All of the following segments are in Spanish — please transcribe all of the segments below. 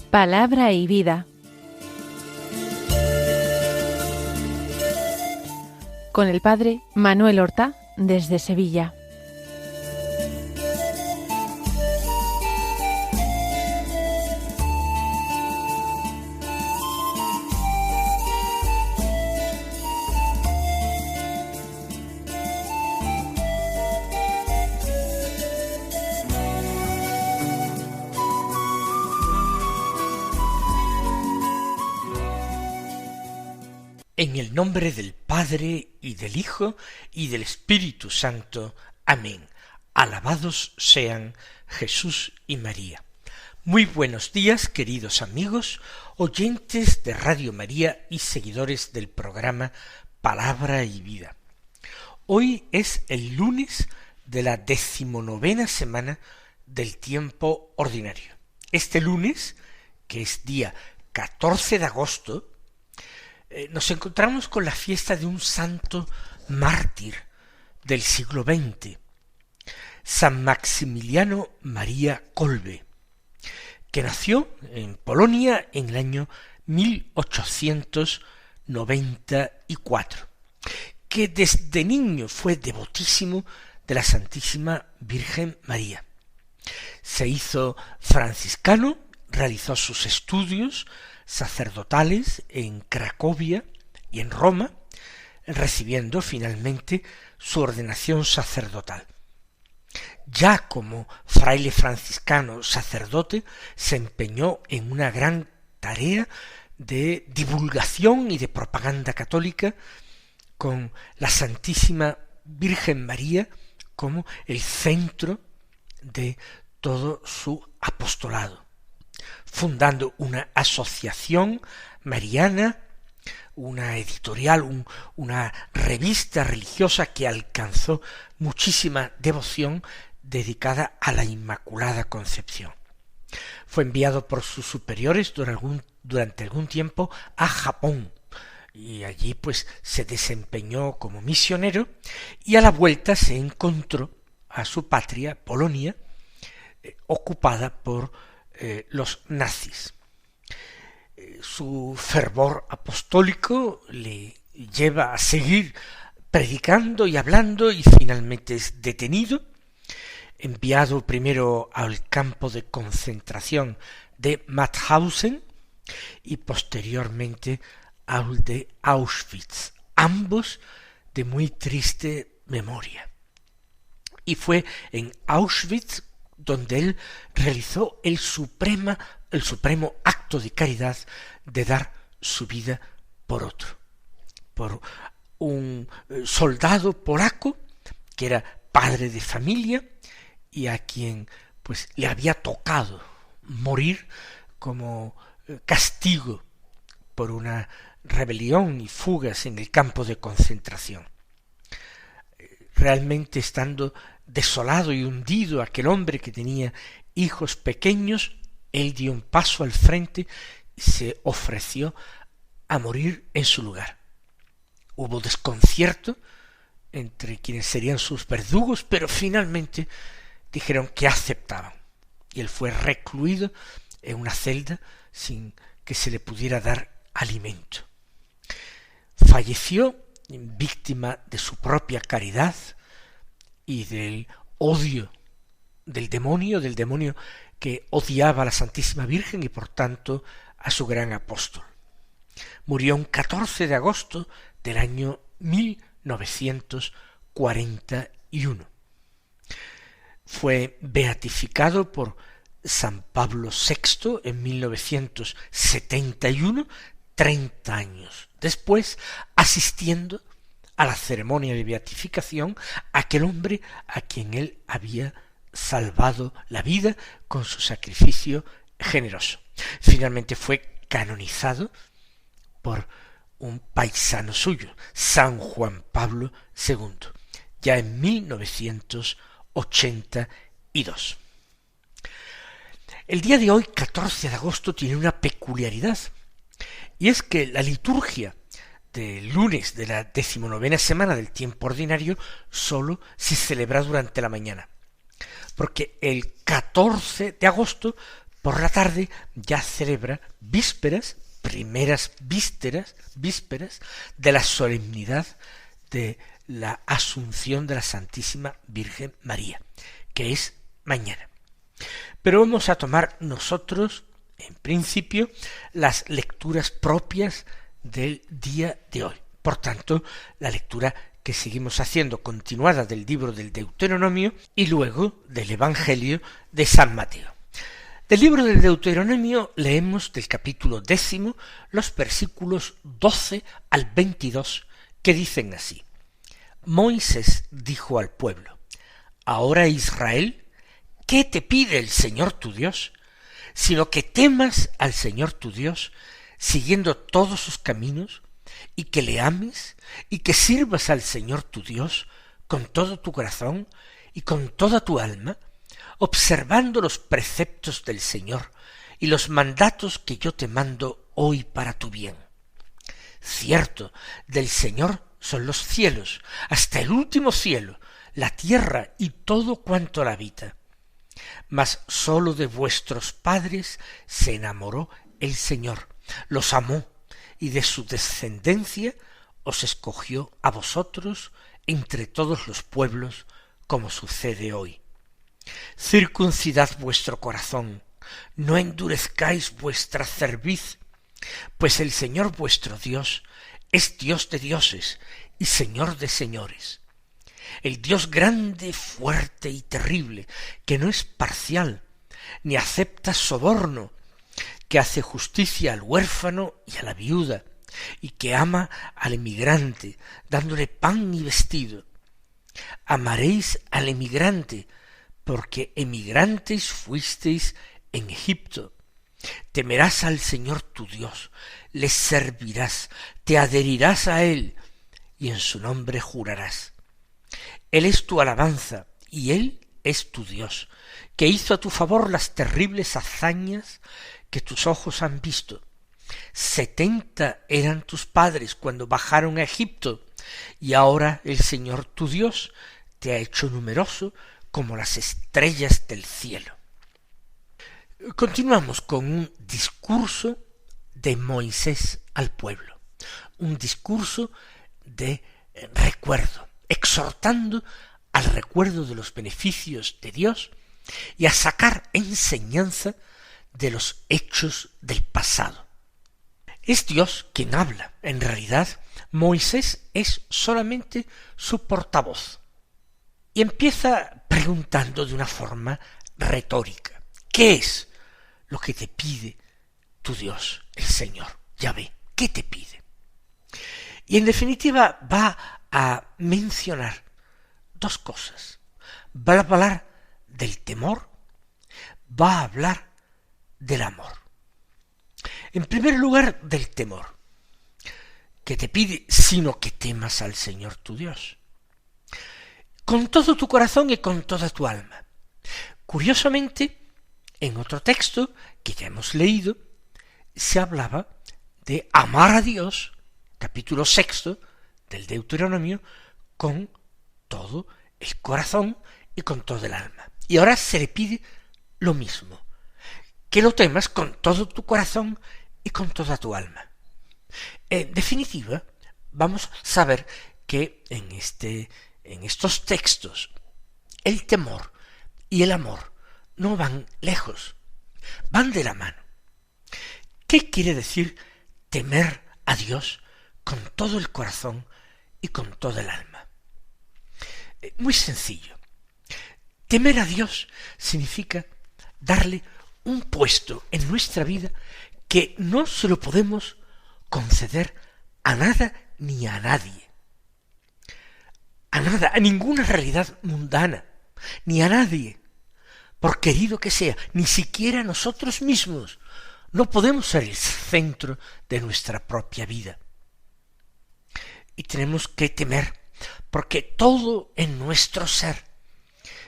Palabra y vida. Con el padre Manuel Horta, desde Sevilla. En el nombre del Padre, y del Hijo, y del Espíritu Santo. Amén. Alabados sean Jesús y María. Muy buenos días, queridos amigos, oyentes de Radio María y seguidores del programa Palabra y Vida. Hoy es el lunes de la 19ª semana del tiempo ordinario. Este lunes, que es día 14 de agosto, nos encontramos con la fiesta de un santo mártir del siglo XX, San Maximiliano María Kolbe, que nació en Polonia en el año 1894, que desde niño fue devotísimo de la Santísima Virgen María. Se hizo franciscano, realizó sus estudios sacerdotales en Cracovia y en Roma, recibiendo finalmente su ordenación sacerdotal. Ya como fraile franciscano sacerdote, se empeñó en una gran tarea de divulgación y de propaganda católica, con la Santísima Virgen María como el centro de todo su apostolado, fundando una asociación mariana, una editorial, una revista religiosa que alcanzó muchísima devoción dedicada a la Inmaculada Concepción. Fue enviado por sus superiores durante algún tiempo a Japón, y allí pues se desempeñó como misionero, y a la vuelta se encontró a su patria, Polonia, ocupada por los nazis. Su fervor apostólico le lleva a seguir predicando y hablando, y finalmente es detenido, enviado primero al campo de concentración de Mauthausen y posteriormente al de Auschwitz, ambos de muy triste memoria. Y fue en Auschwitz donde él realizó el supremo acto de caridad de dar su vida por otro, por un soldado polaco que era padre de familia y a quien pues le había tocado morir como castigo por una rebelión y fugas en el campo de concentración. Realmente, estando desolado y hundido aquel hombre que tenía hijos pequeños, él dio un paso al frente y se ofreció a morir en su lugar. Hubo desconcierto entre quienes serían sus verdugos, pero finalmente dijeron que aceptaban, y él fue recluido en una celda sin que se le pudiera dar alimento. Falleció víctima de su propia caridad y del odio del demonio que odiaba a la Santísima Virgen y por tanto a su gran apóstol. Murió un 14 de agosto del año 1941. Fue beatificado por San Pablo VI en 1971, 30 años después, asistiendo a la ceremonia de beatificación aquel hombre a quien él había salvado la vida con su sacrificio generoso. Finalmente fue canonizado por un paisano suyo, San Juan Pablo II, ya en 1982. El día de hoy, 14 de agosto, tiene una peculiaridad, Y es que la liturgia del lunes de la 19ª semana del tiempo ordinario sólo se celebra durante la mañana, porque el 14 de agosto por la tarde ya celebra vísperas, primeras vísperas de la solemnidad de la Asunción de la Santísima Virgen María, que es mañana. Pero vamos a tomar nosotros, en principio, las lecturas propias del día de hoy. Por tanto, la lectura que seguimos haciendo continuada del libro del Deuteronomio y luego del Evangelio de San Mateo. Del libro del Deuteronomio leemos del capítulo 10 los versículos 12 al 22 que dicen así: Moisés dijo al pueblo: Ahora Israel, ¿qué te pide el Señor tu Dios? Sino que temas al Señor tu Dios, siguiendo todos sus caminos, y que le ames, y que sirvas al Señor tu Dios con todo tu corazón y con toda tu alma, observando los preceptos del Señor y los mandatos que yo te mando hoy para tu bien. Cierto, del Señor son los cielos, hasta el último cielo, la tierra y todo cuanto la habita. Mas sólo de vuestros padres se enamoró el Señor, los amó, y de su descendencia os escogió a vosotros entre todos los pueblos, como sucede hoy. Circuncidad vuestro corazón, no endurezcáis vuestra cerviz, pues el Señor vuestro Dios es Dios de dioses y Señor de señores, el Dios grande, fuerte y terrible, que no es parcial, ni acepta soborno, que hace justicia al huérfano y a la viuda, y que ama al emigrante, dándole pan y vestido. Amaréis al emigrante, porque emigrantes fuisteis en Egipto. Temerás al Señor tu Dios, le servirás, te adherirás a él, y en su nombre jurarás. Él es tu alabanza, y él es tu Dios, que hizo a tu favor las terribles hazañas que tus ojos han visto. 70 eran tus padres cuando bajaron a Egipto, y ahora el Señor tu Dios te ha hecho numeroso como las estrellas del cielo. Continuamos con un discurso de Moisés al pueblo, un discurso de recuerdo, exhortando al recuerdo de los beneficios de Dios y a sacar enseñanza de los hechos del pasado. Es Dios quien habla. En realidad, Moisés es solamente su portavoz. Y empieza preguntando de una forma retórica: ¿qué es lo que te pide tu Dios, el Señor? Yahvé, ¿qué te pide? Y en definitiva va a mencionar dos cosas. Va a hablar del temor, va a hablar del amor. En primer lugar, del temor, que te pide sino que temas al Señor tu Dios, con todo tu corazón y con toda tu alma. Curiosamente, en otro texto que ya hemos leído, se hablaba de amar a Dios, capítulo 6 del Deuteronomio, con todo el corazón y con todo el alma. Y ahora se le pide lo mismo, que lo temas con todo tu corazón y con toda tu alma. En definitiva, vamos a saber que en estos textos el temor y el amor no van lejos, van de la mano. ¿Qué quiere decir temer a Dios con todo el corazón y con todo el alma? Muy sencillo. Temer a Dios significa darle un puesto en nuestra vida que no se lo podemos conceder a nada ni a nadie. A nada, a ninguna realidad mundana, ni a nadie, por querido que sea, ni siquiera a nosotros mismos. No podemos ser el centro de nuestra propia vida. Y tenemos que temer, porque todo en nuestro ser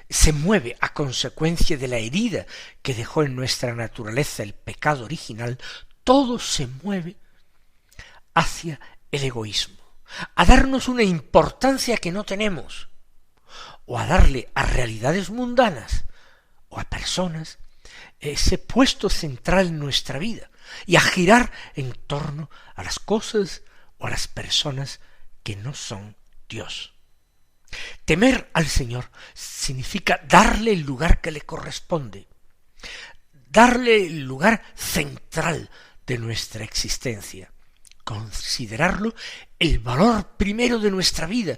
se mueve a consecuencia de la herida que dejó en nuestra naturaleza el pecado original. Todo se mueve hacia el egoísmo, a darnos una importancia que no tenemos, o a darle a realidades mundanas o a personas ese puesto central en nuestra vida y a girar en torno a las cosas o a las personas que no son Dios. Temer al Señor significa darle el lugar que le corresponde, darle el lugar central de nuestra existencia, considerarlo el valor primero de nuestra vida,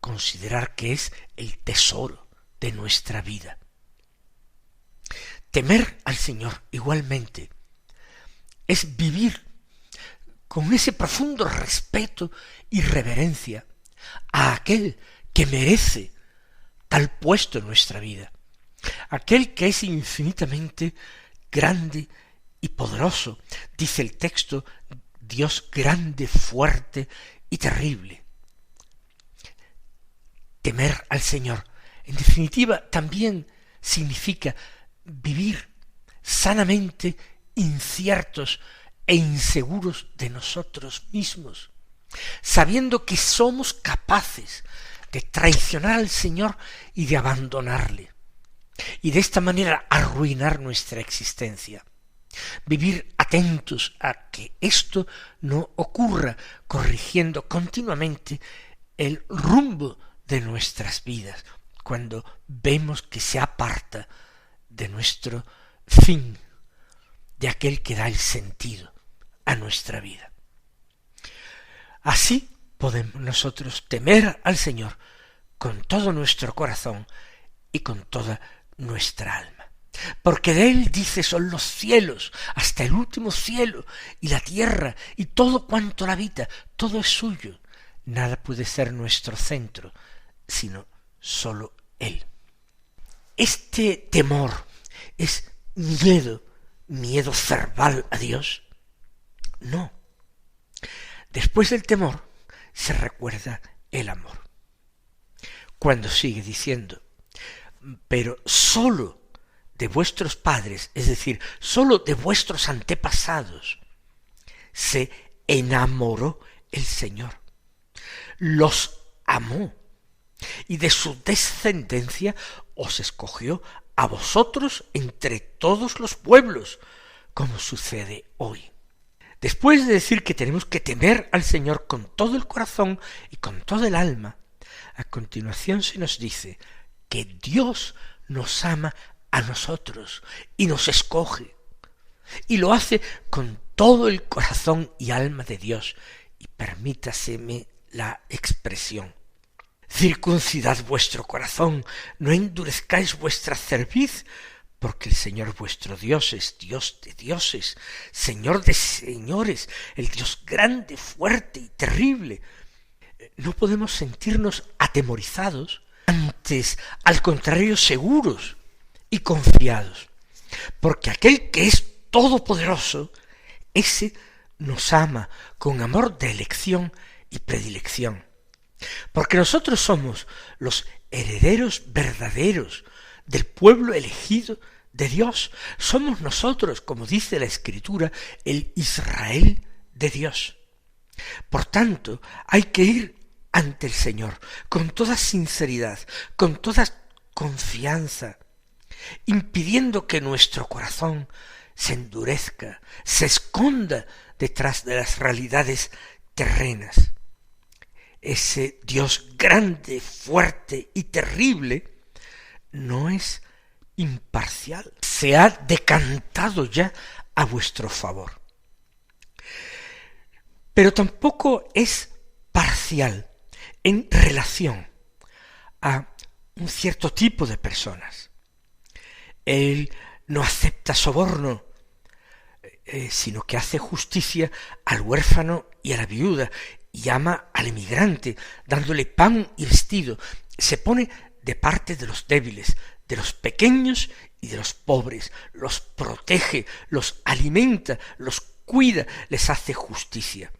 considerar que es el tesoro de nuestra vida. Temer al Señor igualmente es vivir con ese profundo respeto y reverencia a aquel que merece tal puesto en nuestra vida, aquel que es infinitamente grande y poderoso, dice el texto, Dios grande, fuerte y terrible. Temer al Señor, en definitiva, también significa vivir sanamente inciertos e inseguros de nosotros mismos, sabiendo que somos capaces de traicionar al Señor y de abandonarle, y de esta manera arruinar nuestra existencia. Vivir atentos a que esto no ocurra, corrigiendo continuamente el rumbo de nuestras vidas, cuando vemos que se aparta de nuestro fin, de aquel que da el sentido a nuestra vida. Así podemos nosotros temer al Señor con todo nuestro corazón y con toda nuestra alma. Porque de Él, dice, son los cielos, hasta el último cielo, y la tierra, y todo cuanto la habita, todo es suyo. Nada puede ser nuestro centro, sino sólo Él. Este temor es miedo cerval a Dios. No. Después del temor se recuerda el amor. Cuando sigue diciendo, pero sólo de vuestros padres, es decir, sólo de vuestros antepasados, se enamoró el Señor, los amó, y de su descendencia os escogió a vosotros entre todos los pueblos, como sucede hoy. Después de decir que tenemos que temer al Señor con todo el corazón y con toda el alma, a continuación se nos dice que Dios nos ama a nosotros y nos escoge, y lo hace con todo el corazón y alma de Dios, y permítaseme la expresión. Circuncidad vuestro corazón, no endurezcáis vuestra cerviz, porque el Señor vuestro Dios es Dios de dioses, Señor de señores, el Dios grande, fuerte y terrible. No podemos sentirnos atemorizados, antes, al contrario, seguros y confiados, porque aquel que es todopoderoso, ese nos ama con amor de elección y predilección, porque nosotros somos los herederos verdaderos del pueblo elegido de Dios. Somos nosotros, como dice la Escritura, el Israel de Dios. Por tanto, hay que ir ante el Señor con toda sinceridad, con toda confianza, impidiendo que nuestro corazón se endurezca, se esconda detrás de las realidades terrenas. Ese Dios grande, fuerte y terrible no es imparcial, se ha decantado ya a vuestro favor. Pero tampoco es parcial en relación a un cierto tipo de personas. Él no acepta soborno, sino que hace justicia al huérfano y a la viuda, y ama al emigrante, dándole pan y vestido. Se pone de parte de los débiles, de los pequeños y de los pobres, los protege, los alimenta, los cuida, les hace justicia.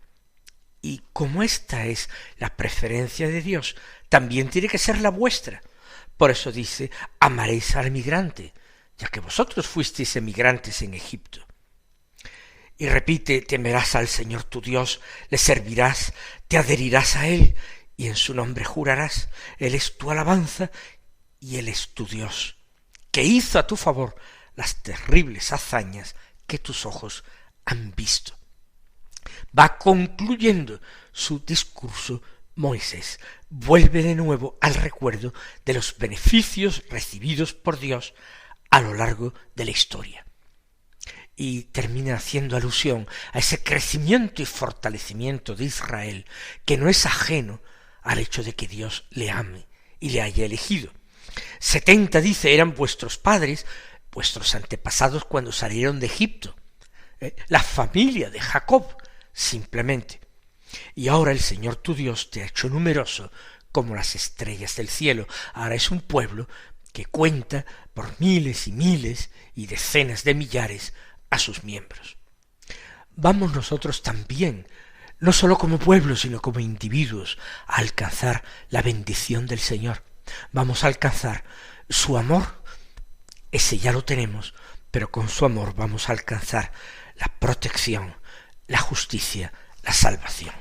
Y como esta es la preferencia de Dios, también tiene que ser la vuestra. Por eso dice, amaréis al emigrante, ya que vosotros fuisteis emigrantes en Egipto. y repite: temerás al Señor tu Dios, le servirás, te adherirás a Él, y en su nombre jurarás. Él es tu alabanza y Él es tu Dios, que hizo a tu favor las terribles hazañas que tus ojos han visto. Va concluyendo su discurso Moisés. Vuelve de nuevo al recuerdo de los beneficios recibidos por Dios a lo largo de la historia. Y termina haciendo alusión a ese crecimiento y fortalecimiento de Israel, que no es ajeno al hecho de que Dios le ame y le haya elegido. 70, dice, eran vuestros padres, vuestros antepasados cuando salieron de Egipto, la familia de Jacob, simplemente. Y ahora el Señor tu Dios te ha hecho numeroso como las estrellas del cielo. Ahora es un pueblo que cuenta por miles y miles y decenas de millares a sus miembros. Vamos nosotros también, no sólo como pueblo, sino como individuos, a alcanzar la bendición del Señor. Vamos a alcanzar su amor, ese ya lo tenemos, pero con su amor vamos a alcanzar la protección, la justicia, la salvación.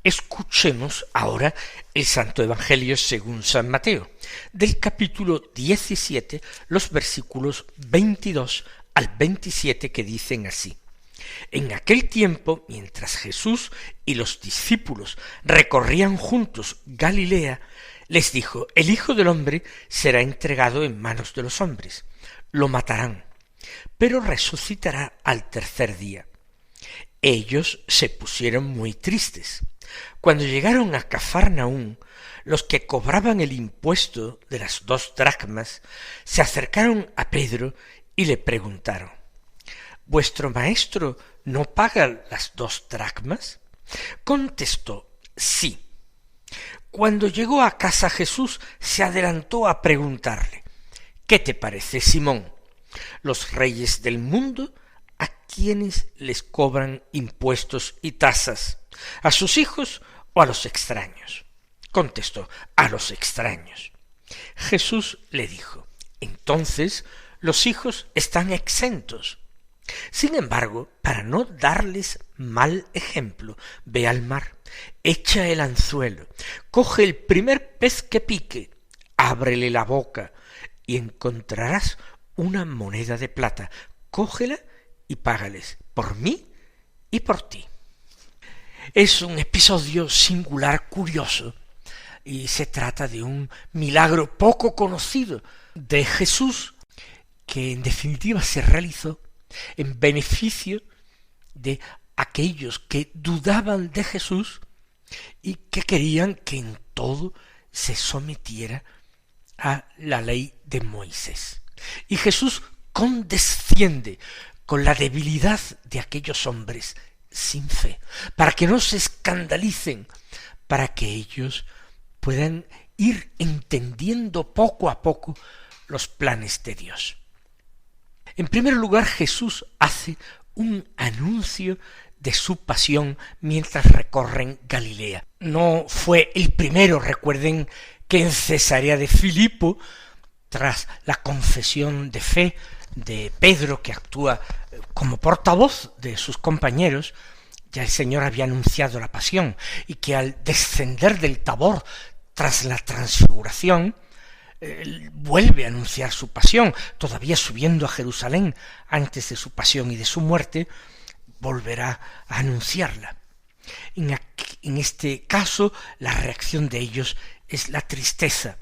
Escuchemos ahora el Santo Evangelio según San Mateo, del capítulo 17, los versículos 22 al 27, que dicen así: En aquel tiempo, mientras Jesús y los discípulos recorrían juntos Galilea, les dijo: El Hijo del Hombre será entregado en manos de los hombres, lo matarán, pero resucitará al tercer día. Ellos se pusieron muy tristes. Cuando llegaron a Cafarnaún, los que cobraban el impuesto de las 2 dracmas se acercaron a Pedro y le preguntaron: ¿Vuestro maestro no paga las 2 dracmas? Contestó: sí. Cuando llegó a casa, Jesús se adelantó a preguntarle: ¿Qué te parece, Simón? ¿Los reyes del mundo a quiénes les cobran impuestos y tasas? ¿A sus hijos o a los extraños? Contestó: a los extraños. Jesús le dijo: entonces los hijos están exentos. Sin embargo, para no darles mal ejemplo, ve al mar, echa el anzuelo, coge el primer pez que pique, ábrele la boca y encontrarás una moneda de plata. Cógela y págales por mí y por ti. Es un episodio singular, curioso, y se trata de un milagro poco conocido de Jesús, que en definitiva se realizó en beneficio de aquellos que dudaban de Jesús y que querían que en todo se sometiera a la ley de Moisés. Y Jesús condesciende con la debilidad de aquellos hombres sin fe, para que no se escandalicen, para que ellos puedan ir entendiendo poco a poco los planes de Dios. En primer lugar, Jesús hace un anuncio de su pasión mientras recorren Galilea. No fue el primero, recuerden que en Cesarea de Filipo, tras la confesión de fe de Pedro, que actúa como portavoz de sus compañeros, ya el Señor había anunciado la pasión, y que al descender del Tabor tras la transfiguración, vuelve a anunciar su pasión, todavía subiendo a Jerusalén antes de su pasión y de su muerte, volverá a anunciarla. En este caso, la reacción de ellos es la tristeza,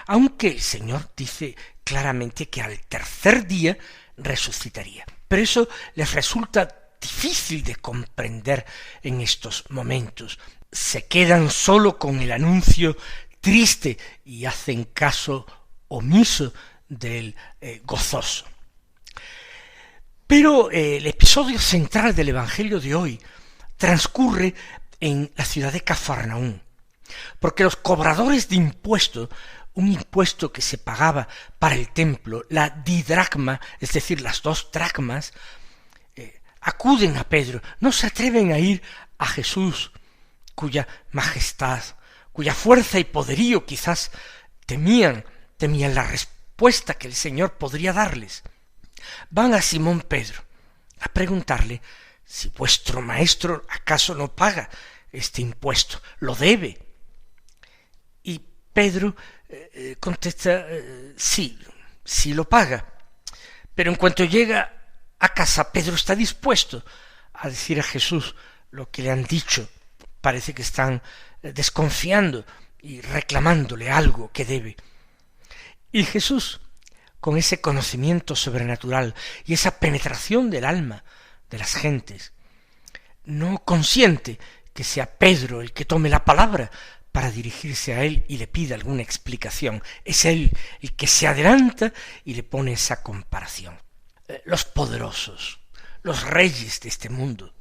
aunque el Señor dice claramente que al tercer día resucitaría. Pero eso les resulta difícil de comprender en estos momentos. Se quedan solo con el anuncio triste y hacen caso omiso del gozoso. Pero el episodio central del Evangelio de hoy transcurre en la ciudad de Cafarnaúm, porque los cobradores de impuestos, un impuesto que se pagaba para el templo, la didracma, es decir, las 2 dracmas, acuden a Pedro, no se atreven a ir a Jesús, cuya majestad, cuya fuerza y poderío quizás temían la respuesta que el Señor podría darles. Van a Simón Pedro a preguntarle si vuestro maestro acaso no paga este impuesto, lo debe. Y Pedro contesta, sí lo paga. Pero en cuanto llega a casa, Pedro está dispuesto a decir a Jesús lo que le han dicho. Parece que están desconfiando y reclamándole algo que debe. Y Jesús, con ese conocimiento sobrenatural y esa penetración del alma de las gentes, no consiente que sea Pedro el que tome la palabra para dirigirse a él y le pida alguna explicación. Es él el que se adelanta y le pone esa comparación. Los poderosos, los reyes de este mundo,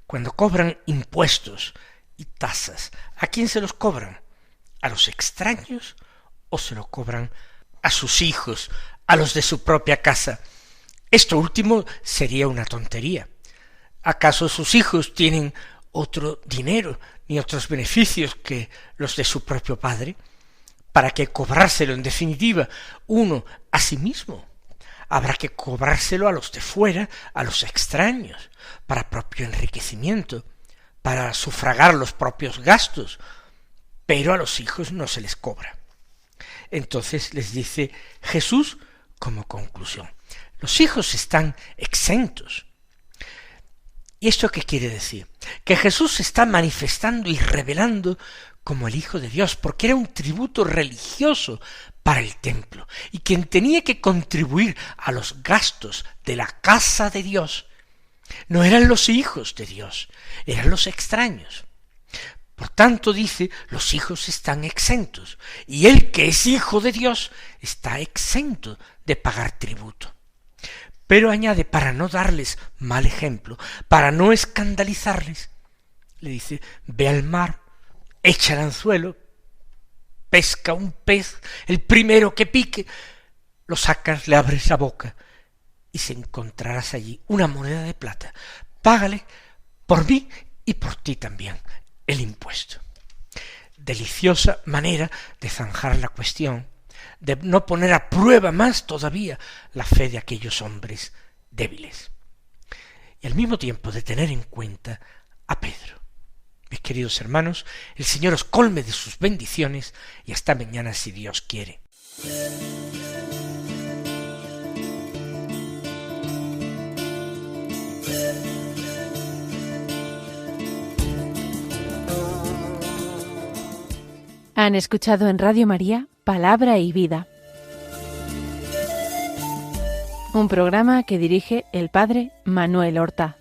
cuando cobran impuestos y tasas, ¿a quién se los cobran? ¿A los extraños o se lo cobran a sus hijos, a los de su propia casa? Esto último sería una tontería. ¿Acaso sus hijos tienen otro dinero ni otros beneficios que los de su propio padre? ¿Para qué cobrárselo en definitiva uno a sí mismo? Habrá que cobrárselo a los de fuera, a los extraños, para propio enriquecimiento, para sufragar los propios gastos, pero a los hijos no se les cobra. Entonces les dice Jesús como conclusión: los hijos están exentos. ¿Y esto qué quiere decir? Que Jesús se está manifestando y revelando como el Hijo de Dios, porque era un tributo religioso para el templo, y quien tenía que contribuir a los gastos de la casa de Dios no eran los hijos de Dios, eran los extraños. Por tanto dice, los hijos están exentos, y el que es hijo de Dios está exento de pagar tributo. Pero añade, para no darles mal ejemplo, para no escandalizarles, le dice, ve al mar, echa el anzuelo, pesca un pez, el primero que pique, lo sacas, le abres la boca, y se encontrarás allí una moneda de plata. Págale por mí y por ti también el impuesto. Deliciosa manera de zanjar la cuestión, de no poner a prueba más todavía la fe de aquellos hombres débiles. Y al mismo tiempo de tener en cuenta a Pedro. Mis queridos hermanos, el Señor os colme de sus bendiciones y hasta mañana si Dios quiere. Han escuchado en Radio María Palabra y Vida, un programa que dirige el Padre Manuel Horta.